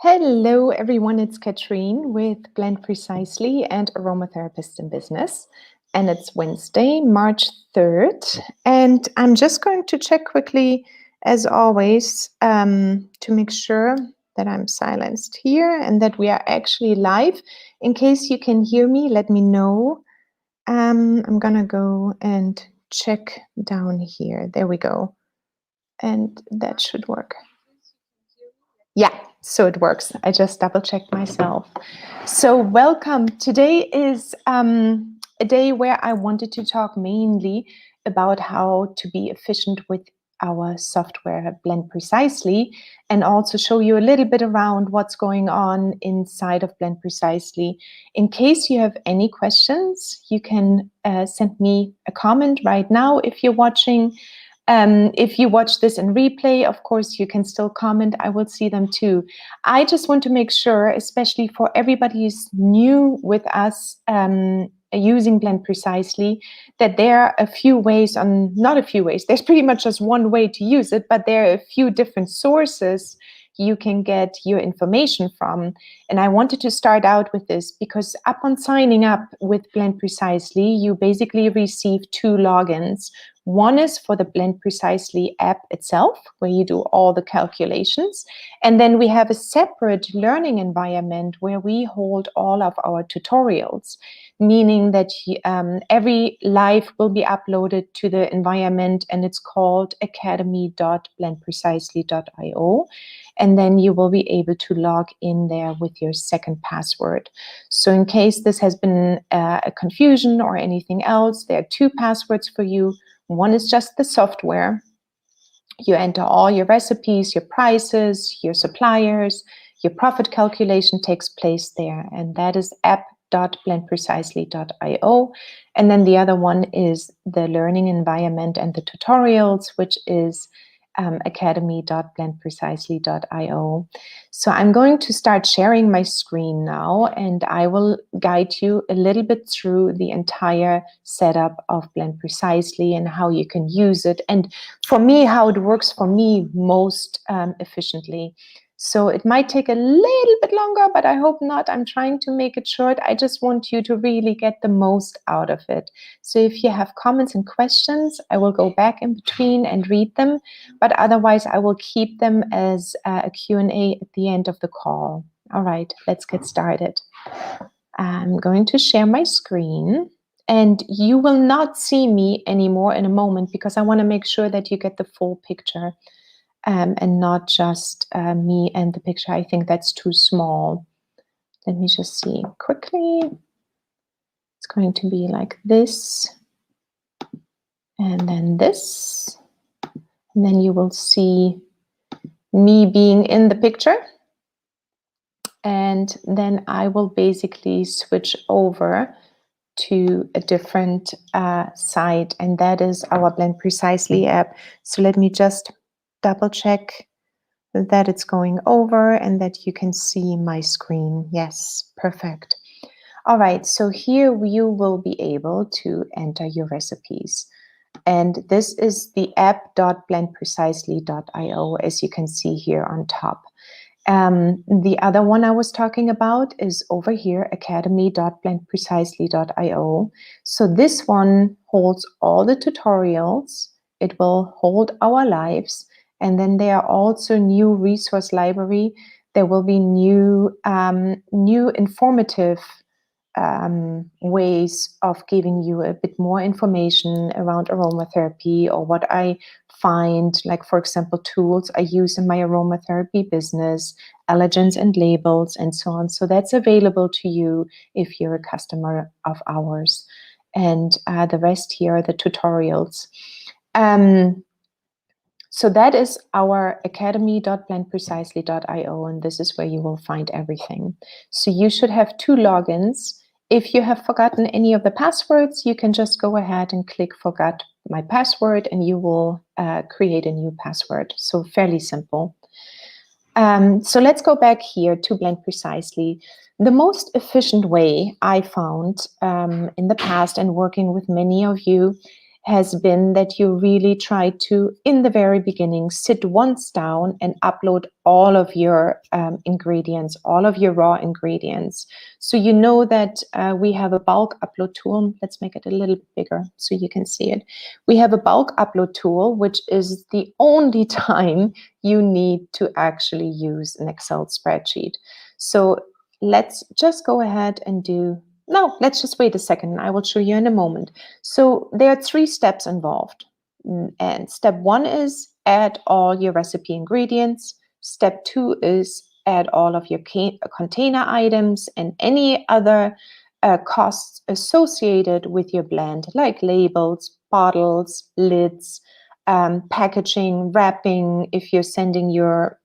Hello everyone, it's Katrin with Blend Precisely and Aromatherapist in Business. And it's Wednesday, March 3rd. And I'm just going to check quickly, as always, to make sure that I'm silenced here and that we are actually live. In case you can hear me, let me know. I'm gonna go and check down here. There we go. And that should work. Yeah, so it works. I just double checked myself. So welcome. Today is a day where I wanted to talk mainly about how to be efficient with our software Blend Precisely, and also show you a little bit around what's going on inside of Blend Precisely. In case you have any questions, you can send me a comment right now if you're watching. If you watch this in replay, of course, you can still comment. I will see them too. I just want to make sure, especially for everybody who's new with us using Blend Precisely, that there are a few ways not a few ways, there's pretty much just one way to use it, but there are a few different sources you can get your information from. And I wanted to start out with this because upon signing up with Blend Precisely, you basically receive 2 logins. One is for the Blend Precisely app itself, where you do all the calculations. And then we have a separate learning environment where we hold all of our tutorials, meaning that every live will be uploaded to the environment, and it's called academy.blendprecisely.io. And then you will be able to log in there with your second password. So in case this has been a confusion or anything else, there are 2 passwords for you. One is just the software. You enter all your recipes, your prices, your suppliers, your profit calculation takes place there. And that is app.blendprecisely.io. And then the other one is the learning environment and the tutorials, which is academy.blendprecisely.io. So I'm going to start sharing my screen now, and I will guide you a little bit through the entire setup of Blend Precisely and how you can use it, and for me, how it works for me most efficiently. So it might take a little bit longer, but I hope not. I'm trying to make it short. I just want you to really get the most out of it. So if you have comments and questions, I will go back in between and read them. But otherwise, I will keep them as a Q&A at the end of the call. All right, let's get started. I'm going to share my screen. And you will not see me anymore in a moment because I want to make sure that you get the full picture. And not just me and the picture. I think that's too small. Let me just see quickly. It's going to be like this, and then this, and then you will see me being in the picture, and then I will basically switch over to a different site, and that is our Blend Precisely app. So let me just double check that it's going over and that you can see my screen. Yes, perfect. All right, so here you will be able to enter your recipes. And this is the app.blendprecisely.io, as you can see here on top. The other one I was talking about is over here, academy.blendprecisely.io. So this one holds all the tutorials. It will hold our lives. And then there are also new resource library. There will be new informative ways of giving you a bit more information around aromatherapy, or what I find, like, for example, tools I use in my aromatherapy business, allergens and labels, and so on. So that's available to you if you're a customer of ours. And the rest here are the tutorials. So that is our academy.blendprecisely.io, and this is where you will find everything. So you should have 2 logins. If you have forgotten any of the passwords, you can just go ahead and click Forgot My Password, and you will create a new password. So fairly simple. So let's go back here to Blend Precisely. The most efficient way I found in the past, and working with many of you, has been that you really try to, in the very beginning, sit once down and upload all of your ingredients, all of your raw ingredients. So you know that we have a bulk upload tool. Let's make it a little bit bigger so you can see it. We have a bulk upload tool, which is the only time you need to actually use an Excel spreadsheet. So let's just go ahead and no, let's just wait a second. I will show you in a moment. So there are 3 steps involved. And step 1 is add all your recipe ingredients. Step 2 is add all of your container items and any other costs associated with your blend, like labels, bottles, lids, packaging, wrapping, if you're sending your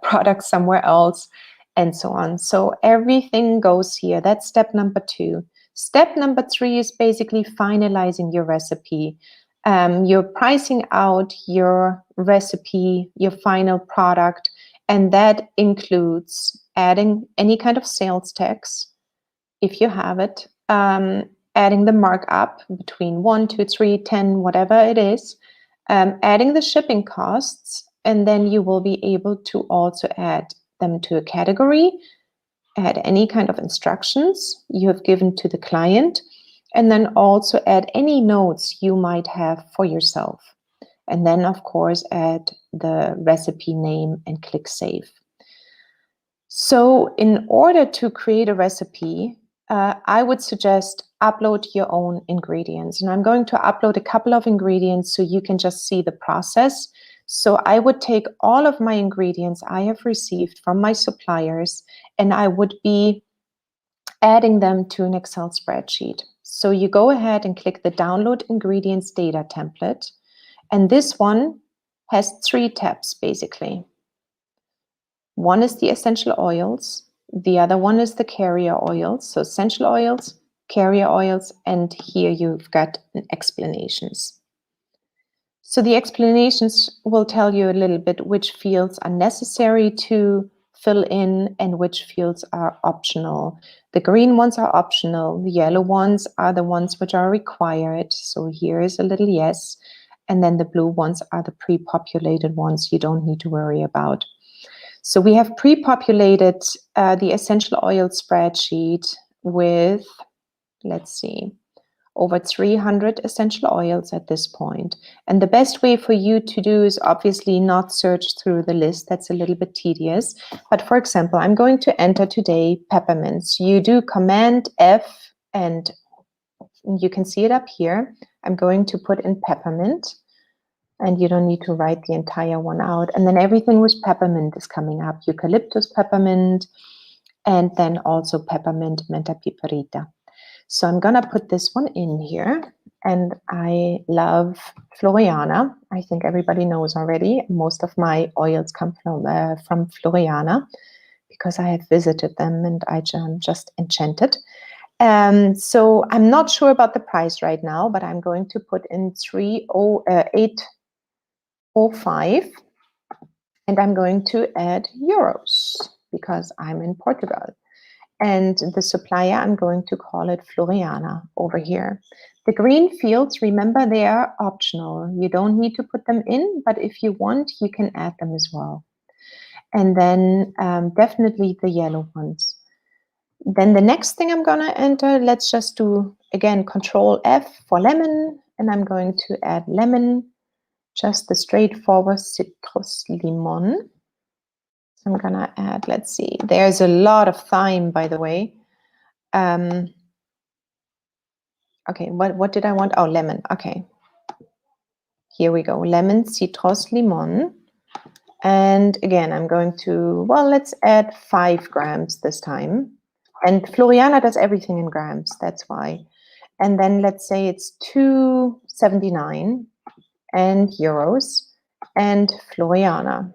product somewhere else, and so on. So everything goes here. That's step number 2. Step number 3 is basically finalizing your recipe. You're pricing out your recipe, your final product, and that includes adding any kind of sales tax, if you have it, adding the markup between 1, 2, 3, 10, whatever it is, adding the shipping costs, and then you will be able to also add them to a category, add any kind of instructions you have given to the client, and then also add any notes you might have for yourself. And then, of course, add the recipe name and click Save. So in order to create a recipe, I would suggest upload your own ingredients. And I'm going to upload a couple of ingredients so you can just see the process. So I would take all of my ingredients I have received from my suppliers, and I would be adding them to an Excel spreadsheet. So you go ahead and click the Download Ingredients Data template. And this one has 3 tabs, basically. One is the essential oils. The other one is the carrier oils. So essential oils, carrier oils, and here you've got explanations. So the explanations will tell you a little bit which fields are necessary to fill in and which fields are optional. The green ones are optional. The yellow ones are the ones which are required. So here is a little yes. And then the blue ones are the pre-populated ones you don't need to worry about. So we have pre-populated the essential oil spreadsheet with, let's see, over 300 essential oils at this point. And the best way for you to do is obviously not search through the list. That's a little bit tedious. But for example, I'm going to enter today peppermints. You do Command F, and you can see it up here. I'm going to put in peppermint. And you don't need to write the entire one out. And then everything with peppermint is coming up. Eucalyptus peppermint, and then also peppermint menta piperita. So I'm gonna put this one in here. And I love Floriana. I think everybody knows already. Most of my oils come from Floriana because I have visited them and I'm just enchanted. So I'm not sure about the price right now, but I'm going to put in 805, and I'm going to add euros because I'm in Portugal. And the supplier, I'm going to call it Floriana over here. The green fields, remember, they are optional. You don't need to put them in, but if you want, you can add them as well. And then definitely the yellow ones. Then the next thing I'm gonna enter, let's just do, again, Control F for lemon, and I'm going to add lemon, just the straightforward citrus limon. I'm gonna add, let's see, there's a lot of thyme, by the way. Okay, what did I want? Oh, lemon, okay. Here we go, lemon, citrus, limon. And again, I'm going to, well, let's add 5 grams this time. And Floriana does everything in grams, that's why. And then let's say it's 2.79 and euros and Floriana.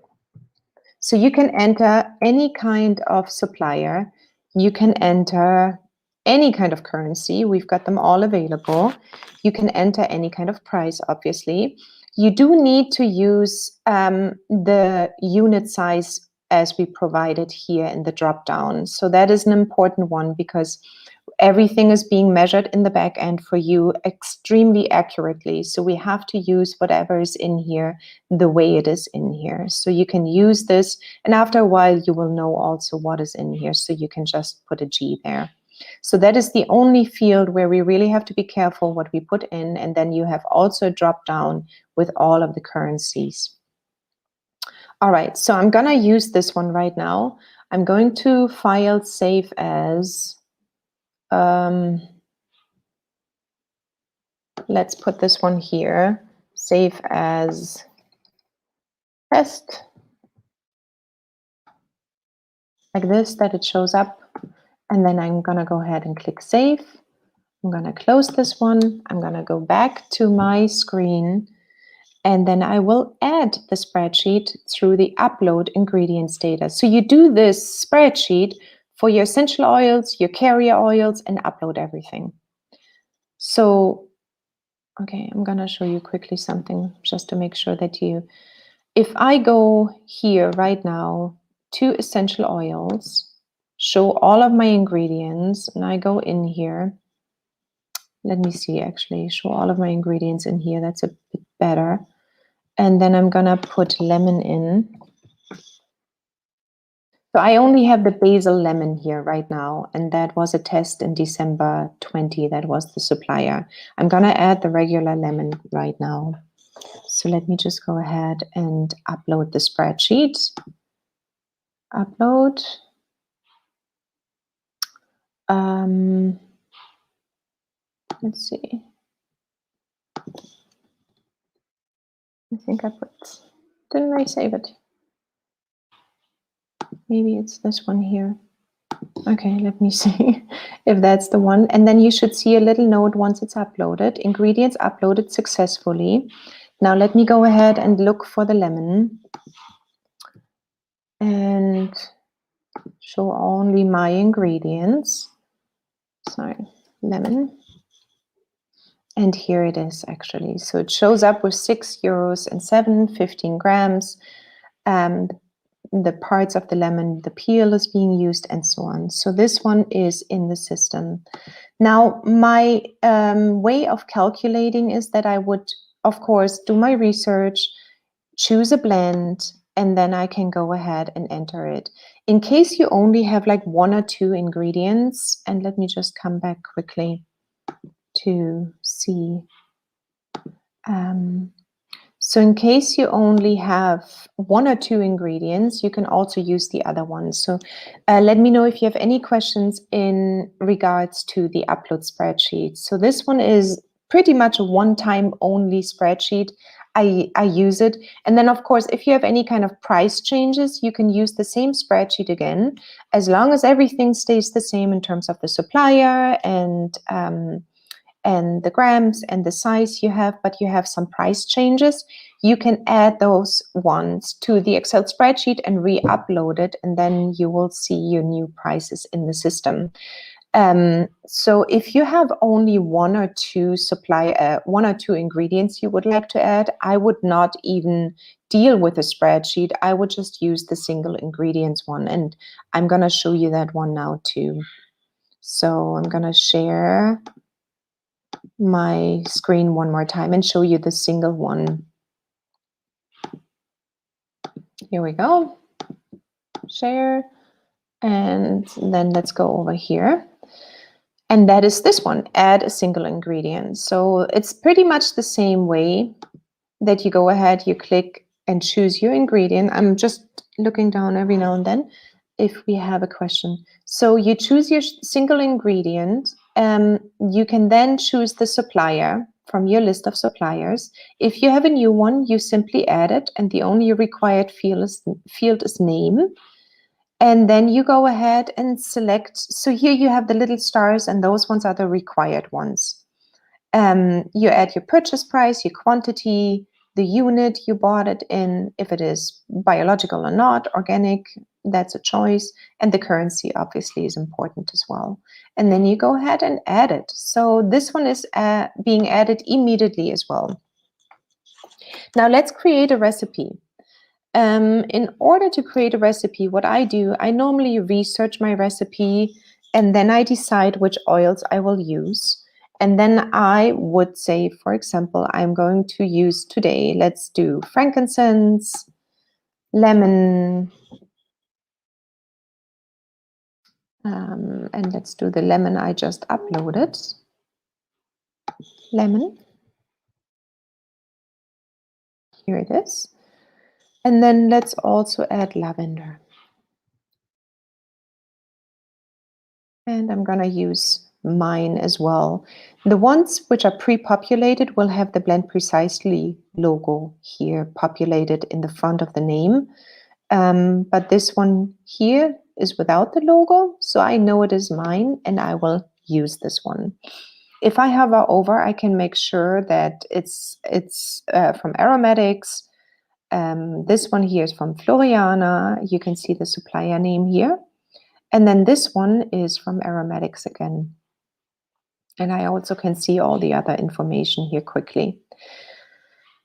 So you can enter any kind of supplier. You can enter any kind of currency. We've got them all available. You can enter any kind of price, obviously. You do need to use the unit size as we provided here in the drop down. So that is an important one because everything is being measured in the back end for you extremely accurately. So we have to use whatever is in here the way it is in here. So you can use this, and after a while you will know also what is in here. So you can just put a G there. So that is the only field where we really have to be careful what we put in. And then you have also a drop down with all of the currencies. All right, so I'm gonna use this one right now. I'm going to file save as, let's put this one here, save as test, like this, that it shows up. And then I'm gonna go ahead and click save. I'm gonna close this one. I'm gonna go back to my screen, and then I will add the spreadsheet through the upload ingredients data. So you do this spreadsheet for your essential oils, your carrier oils, and upload everything. So, okay, I'm gonna show you quickly something just to make sure that you, if I go here right now to essential oils, show all of my ingredients, and I go in here, let me see, actually, show all of my ingredients in here, that's a bit better. And then I'm gonna put lemon in. So I only have the basil lemon here right now, and that was a test in December 20, that was the supplier. I'm gonna add the regular lemon right now. So let me just go ahead and upload the spreadsheet. Upload. Let's see. I think I put, didn't I save it? Maybe it's this one here. Okay, let me see if that's the one. And then you should see a little note once it's uploaded. Ingredients uploaded successfully. Now let me go ahead and look for the lemon and show only my ingredients. Sorry, lemon. And here it is actually. So it shows up with €6 and 15 grams. The parts of the lemon, the peel is being used and so on. So this one is in the system. Now, my way of calculating is that I would, of course, do my research, choose a blend, and then I can go ahead and enter it. In case you only have like 1 or 2 ingredients, and let me just come back quickly to see. So in case you only have 1 or 2 ingredients, you can also use the other ones. So let me know if you have any questions in regards to the upload spreadsheet. So this one is pretty much a one-time only spreadsheet. I use it. And then, of course, if you have any kind of price changes, you can use the same spreadsheet again, as long as everything stays the same in terms of the supplier and the grams and the size you have, but you have some price changes, you can add those ones to the Excel spreadsheet and re-upload it, and then you will see your new prices in the system. So if you have only 1 or 2 1 or 2 ingredients you would like to add, I would not even deal with a spreadsheet. I would just use the single ingredients one, and I'm going to show you that one now too. So I'm going to share my screen one more time and show you the single one. Here we go. Share. And then let's go over here. And that is this one, add a single ingredient. So it's pretty much the same way that you go ahead, you click and choose your ingredient. I'm just looking down every now and then if we have a question. So you choose your single ingredient. You can then choose the supplier from your list of suppliers. If you have a new one, you simply add it, and the only required field is name. And then you go ahead and select. So here you have the little stars, and those ones are the required ones. You add your purchase price, your quantity, the unit you bought it in, if it is biological or not, organic, that's a choice. And the currency obviously is important as well. And then you go ahead and add it. So this one is being added immediately as well. Now let's create a recipe. In order to create a recipe, what I do, I normally research my recipe and then I decide which oils I will use. And then I would say, for example, I'm going to use today, let's do frankincense, lemon, and let's do the lemon I just uploaded. Lemon. Here it is. And then let's also add lavender. And I'm going to use mine as well. The ones which are pre-populated will have the Blend Precisely logo here populated in the front of the name. But this one here is without the logo, so I know it is mine and I will use this one. If I hover over, I can make sure that it's from Aromatics. This one here is from Floriana. You can see the supplier name here. And then this one is from Aromatics again. And I also can see all the other information here quickly.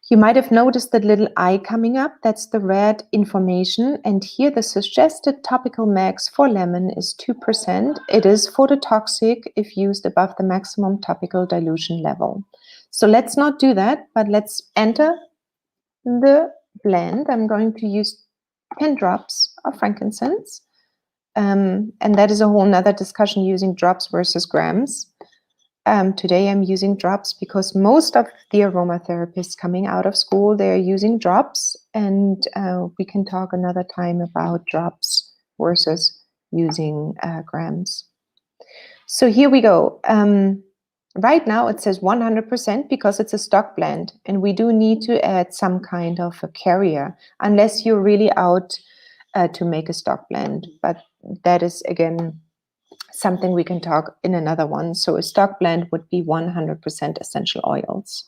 You might have noticed that little eye coming up. That's the red information. And here the suggested topical max for lemon is 2%. It is phototoxic if used above the maximum topical dilution level. So let's not do that, but let's enter the blend. I'm going to use 10 drops of frankincense. And that is a whole nother discussion using drops versus grams. Today I'm using drops because most of the aromatherapists coming out of school, they're using drops, and we can talk another time about drops versus using grams. So here we go. Right now it says 100% because it's a stock blend, and we do need to add some kind of a carrier unless you're really out to make a stock blend. But that is, again, something we can talk in another one. So a stock blend would be 100% essential oils.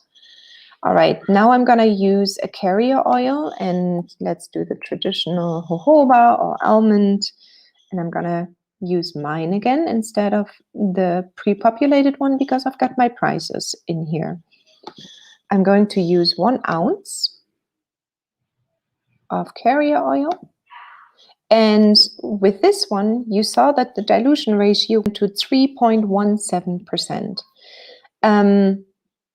All right, now I'm going to use a carrier oil, and let's do the traditional jojoba or almond. And I'm going to use mine again instead of the pre-populated one because I've got my prices in here. I'm going to use 1 ounce of carrier oil. And with this one, you saw that the dilution ratio went to 3.17%.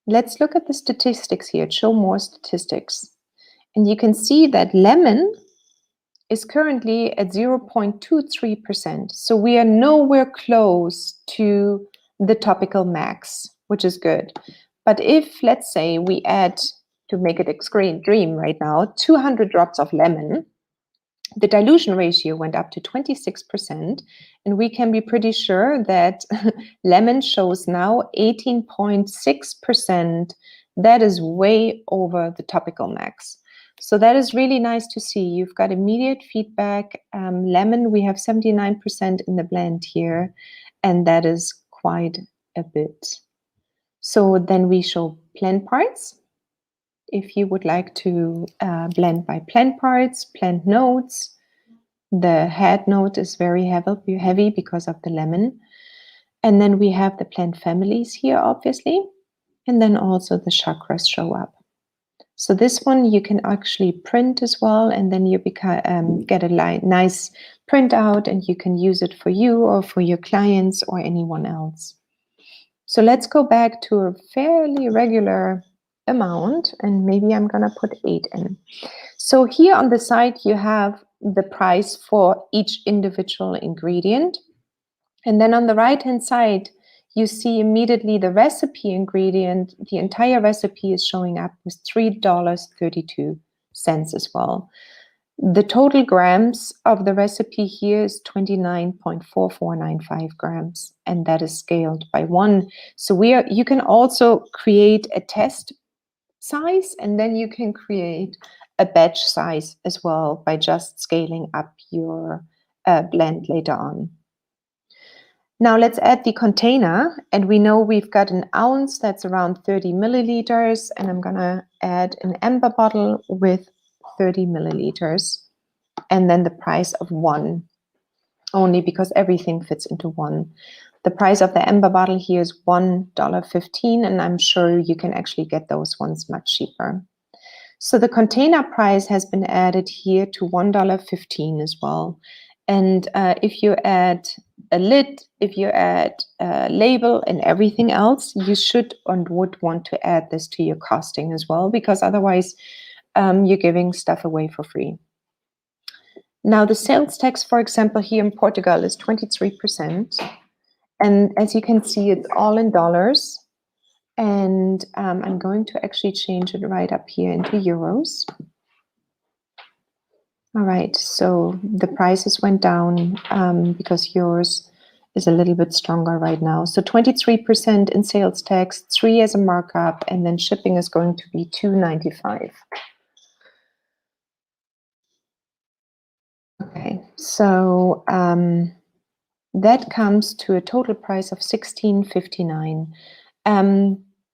Let's look at the statistics here, show more statistics. And you can see that lemon is currently at 0.23%. So we are nowhere close to the topical max, which is good. But if, let's say, we add, to make it extreme right now, 200 drops of lemon, the dilution ratio went up to 26%, and we can be pretty sure that lemon shows now 18.6%. That is way over the topical max. So that is really nice to see. You've got immediate feedback. Lemon, we have 79% in the blend here, and that is quite a bit. So then we show blend parts. If you would like to blend by blend parts, blend notes, the head note is very heavy because of the lemon. And then we have the blend families here, obviously. And then also the chakras show up. So this one you can actually print as well, and then you get a nice printout, and you can use it for you or for your clients or anyone else. So let's go back to a fairly regular amount, and maybe I'm gonna put 8 in. So here on the side you have the price for each individual ingredient, and then on the right hand side you see immediately the recipe ingredient. The entire recipe is showing up with $3.32 as well. The total grams of the recipe here is 29.4495 grams, and that is scaled by 1. So you can also create a test size, and then you can create a batch size as well by just scaling up your blend later on. Now let's add the container, and we know we've got an ounce, that's around 30 milliliters, and I'm gonna add an amber bottle with 30 milliliters, and then the price of 1, only because everything fits into 1. The price of the amber bottle here is $1.15, and I'm sure you can actually get those ones much cheaper. So the container price has been added here to $1.15 as well. And if you add a lid, if you add a label and everything else, you should and would want to add this to your costing as well, because otherwise you're giving stuff away for free. Now the sales tax, for example, here in Portugal is 23%. And as you can see, it's all in dollars. And I'm going to actually change it right up here into euros. All right, so the prices went down because yours is a little bit stronger right now. So 23% in sales tax, 3 as a markup, and then shipping is going to be $2.95. Okay, so that comes to a total price of $16.59,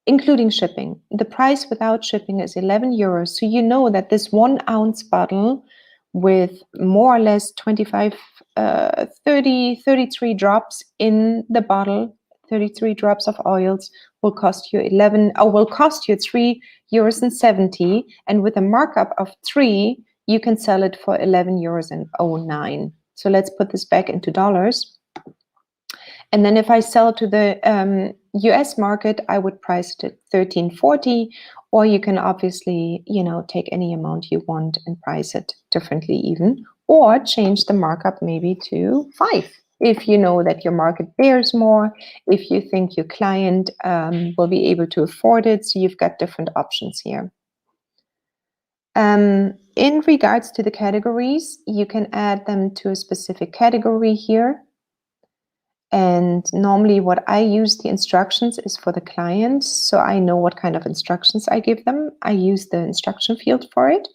including shipping. The price without shipping is 11 euros. So you know that this 1 ounce bottle with more or less 33 drops in the bottle, 33 drops of oils will cost you €3.70, and with a markup of 3, you can sell it for €11.09. So let's put this back into dollars. And then if I sell to the US market, I would price it at $13.40, or you can obviously, take any amount you want and price it differently even, or change the markup maybe to 5. If you know that your market bears more, if you think your client will be able to afford it, so you've got different options here. In regards to the categories, you can add them to a specific category here. And normally what I use the instructions is for the client, so I know what kind of instructions I give them. I use the instruction field for it.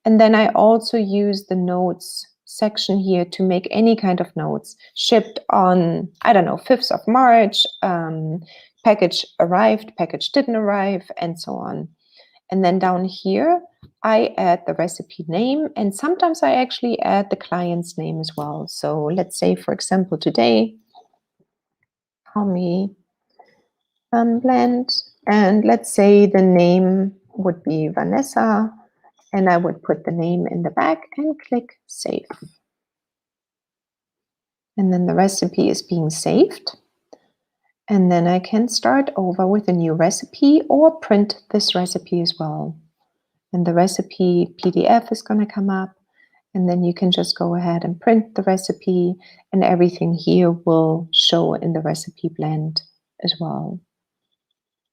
And then I also use the notes section here to make any kind of notes. Shipped on, I don't know, 5th of March, package arrived, package didn't arrive, and so on. And then down here, I add the recipe name, and sometimes I actually add the client's name as well. So let's say, for example, today, call me blend, and let's say the name would be Vanessa, and I would put the name in the back and click save. And then the recipe is being saved. And then I can start over with a new recipe or print this recipe as well. And the recipe PDF is going to come up, and then you can just go ahead and print the recipe, and everything here will show in the recipe blend as well,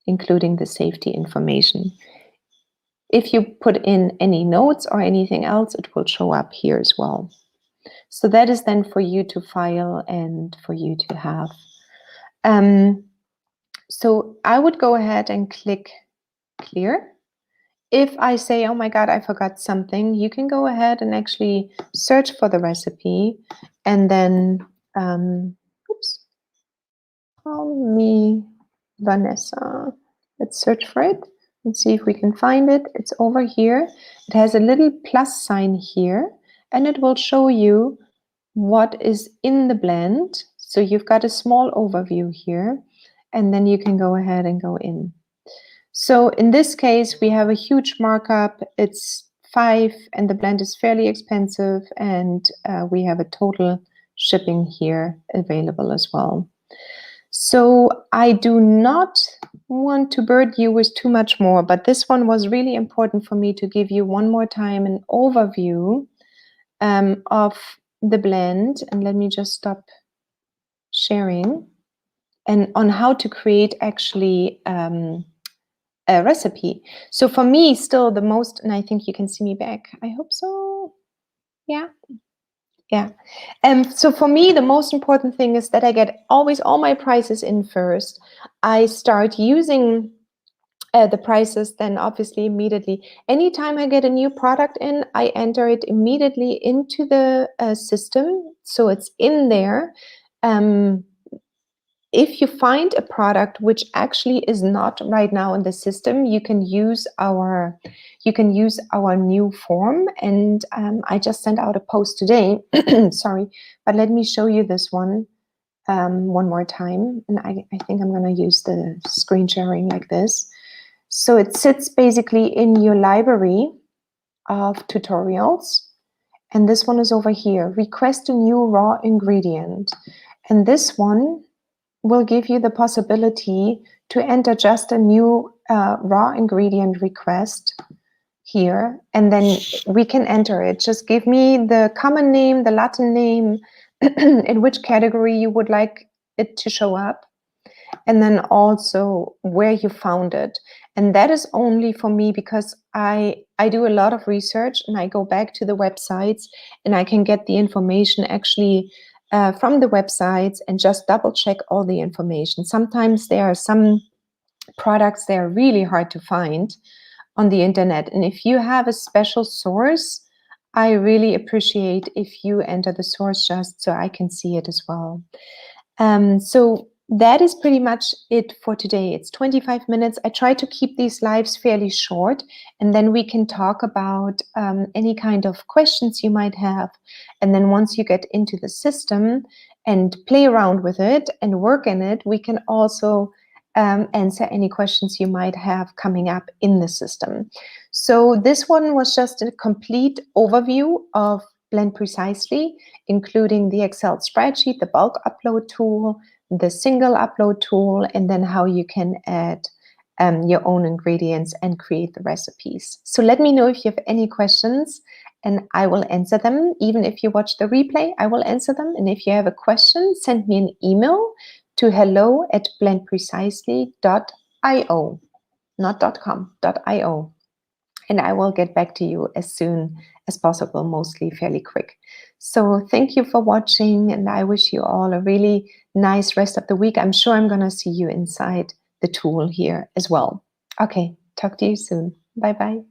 including the safety information. If you put in any notes or anything else, it will show up here as well. So that is then for you to file and for you to have. So I would go ahead and click clear. If I say, oh my God, I forgot something, you can go ahead and actually search for the recipe, and then, call me Vanessa. Let's search for it and see if we can find it. It's over here. It has a little plus sign here, and it will show you what is in the blend. So you've got a small overview here, and then you can go ahead and go in. So in this case, we have a huge markup. It's 5, and the blend is fairly expensive, and we have a total shipping here available as well. So I do not want to burden you with too much more, but this one was really important for me to give you one more time an overview of the blend. And let me just stop sharing, and on how to create actually a recipe. So for me, still the most, and I think you can see me back. I hope so. Yeah. Yeah. So for me, the most important thing is that I get always all my prices in first. I start using the prices then obviously immediately. Anytime I get a new product in, I enter it immediately into the system. So it's in there. If you find a product which actually is not right now in the system, you can use our new form. And I just sent out a post today. Sorry, but let me show you this one more time. And I think I'm going to use the screen sharing like this. So it sits basically in your library of tutorials. And this one is over here, request a new raw ingredient. And this one will give you the possibility to enter just a new raw ingredient request here, and then we can enter it. Just give me the common name, the Latin name, in which category you would like it to show up, and then also where you found it. And that is only for me because I do a lot of research and I go back to the websites and I can get the information actually from the websites and just double check all the information. Sometimes there are some products that are really hard to find on the internet. And if you have a special source, I really appreciate if you enter the source just so I can see it as well. So that is pretty much it for today. It's 25 minutes. I try to keep these lives fairly short, and then we can talk about any kind of questions you might have. And then once you get into the system and play around with it and work in it, we can also answer any questions you might have coming up in the system. So this one was just a complete overview of Blend Precisely, including the Excel spreadsheet, the bulk upload tool, the single upload tool, and then how you can add your own ingredients and create the recipes. So let me know if you have any questions and I will answer them. Even if you watch the replay, I will answer them. And if you have a question, send me an email to hello@blendprecisely.io, not .com, .io. And I will get back to you as soon as possible, mostly fairly quick. So thank you for watching, and I wish you all a really nice rest of the week. I'm sure I'm going to see you inside the tool here as well. Okay, talk to you soon. Bye-bye.